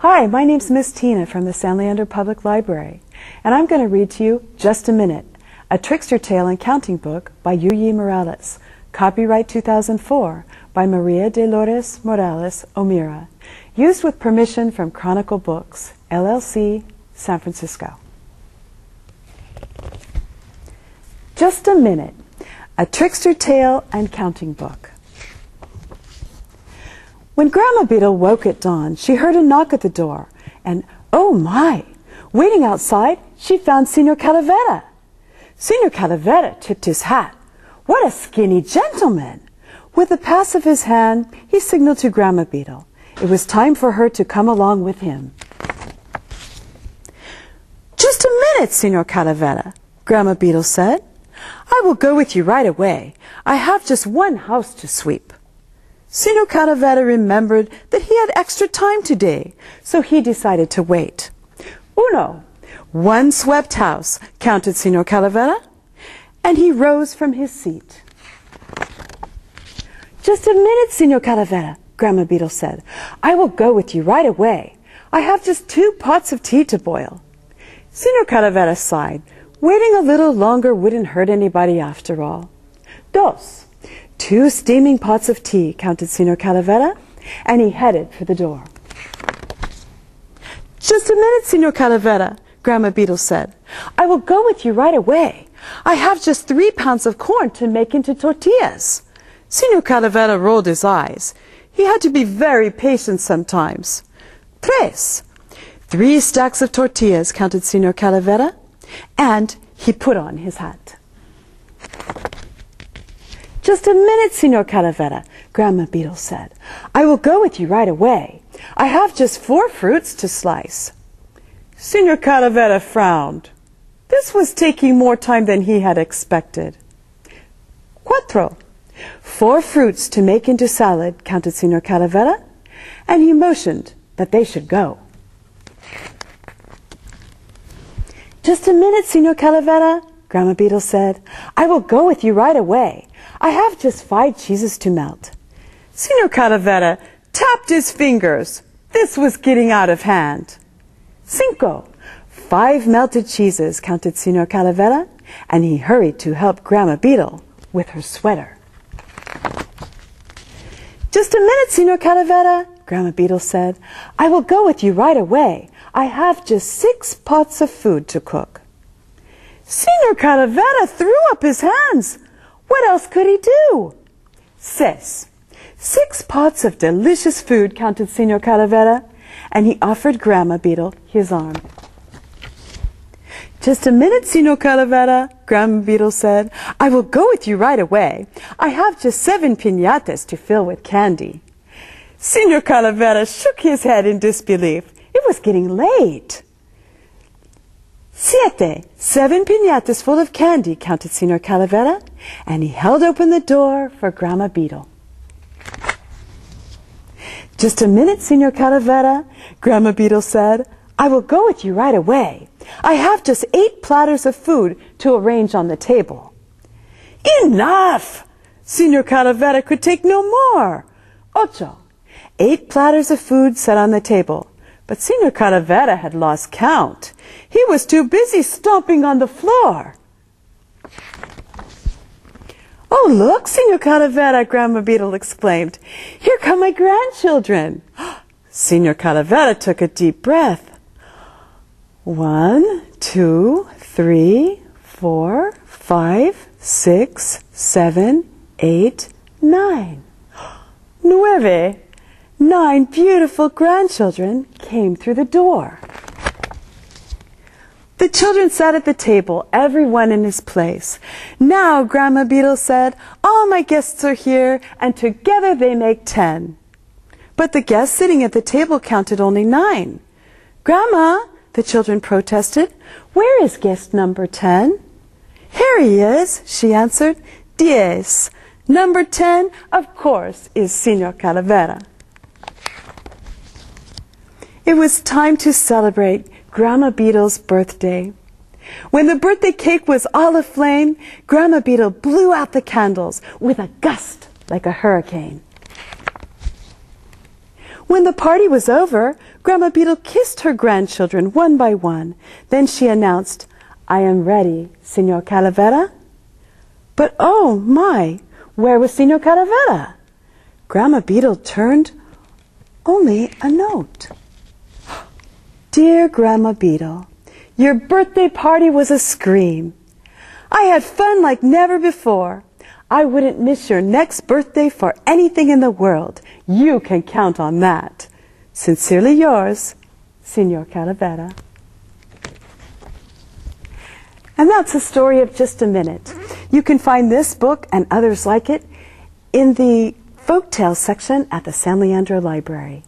Hi, my name's Miss Tina from the San Leandro Public Library, and I'm going to read to you Just a Minute, a trickster tale and counting book by Yuyi Morales, copyright 2004 by Maria de Lourdes Morales O'Meara, used with permission from Chronicle Books, LLC, San Francisco. Just a Minute, a trickster tale and counting book. When Grandma Beetle woke at dawn, she heard a knock at the door, and oh my! Waiting outside, she found Signor Calavera. Signor Calavera tipped his hat. What a skinny gentleman! With a pass of his hand, he signaled to Grandma Beetle. It was time for her to come along with him. Just a minute, Signor Calavera, Grandma Beetle said. I will go with you right away. I have just one house to sweep. Signor Calavera remembered that he had extra time today, so he decided to wait. Uno, one swept house, counted Signor Calavera, and he rose from his seat. Just a minute, Signor Calavera, Grandma Beetle said. I will go with you right away. I have just 2 pots of tea to boil. Signor Calavera sighed. Waiting a little longer wouldn't hurt anybody after all. Dos. 2 steaming pots of tea, counted Signor Calavera, and he headed for the door. Just a minute, Signor Calavera, Grandma Beetle said. I will go with you right away. I have just 3 pounds of corn to make into tortillas. Signor Calavera rolled his eyes. He had to be very patient sometimes. Tres. 3 stacks of tortillas, counted Signor Calavera, and he put on his hat. Just a minute, Signor Calavera, Grandma Beetle said. I will go with you right away. I have just 4 fruits to slice. Signor Calavera frowned. This was taking more time than he had expected. Cuatro. 4 fruits to make into salad, counted Signor Calavera, and he motioned that they should go. Just a minute, Signor Calavera, Grandma Beetle said. I will go with you right away. I have just 5 cheeses to melt. Signor Calavera tapped his fingers. This was getting out of hand. Cinco. 5 melted cheeses, counted Signor Calavera, and he hurried to help Grandma Beetle with her sweater. Just a minute, Signor Calavera, Grandma Beetle said. I will go with you right away. I have just 6 pots of food to cook. Signor Calavera threw up his hands. What else could he do? 6 pots of delicious food, counted Signor Calavera, and he offered Grandma Beetle his arm. Just a minute, Signor Calavera, Grandma Beetle said. I will go with you right away. I have just 7 piñatas to fill with candy. Signor Calavera shook his head in disbelief. It was getting late. 7 piñatas full of candy, counted Signor Calavera, and he held open the door for Grandma Beetle. Just a minute, Signor Calavera, Grandma Beetle said. I will go with you right away. I have just 8 platters of food to arrange on the table. Enough! Signor Calavera could take no more. 8 platters of food set on the table. But Signor Calavera had lost count. He was too busy stomping on the floor. Oh, look, Signor Calavera, Grandma Beetle exclaimed. Here come my grandchildren. Signor Calavera took a deep breath. 1, 2, 3, 4, 5, 6, 7, 8, 9. 9 beautiful grandchildren came through the door. The children sat at the table, everyone in his place. Now, Grandma Beetle said, all my guests are here, and together they make 10. But the guests sitting at the table counted only 9. Grandma, the children protested, where is guest number 10? Here he is, she answered. 10. Number 10, of course, is Signor Calavera. It was time to celebrate Grandma Beetle's birthday. When the birthday cake was all aflame, Grandma Beetle blew out the candles with a gust like a hurricane. When the party was over, Grandma Beetle kissed her grandchildren one by one. Then she announced, "I am ready, Signor Calavera." But oh my, where was Signor Calavera? Grandma Beetle turned only a note. Dear Grandma Beetle, your birthday party was a scream. I had fun like never before. I wouldn't miss your next birthday for anything in the world. You can count on that. Sincerely yours, Signor Calavera. And that's the story of Just a Minute. You can find this book and others like it in the Folktales section at the San Leandro Library.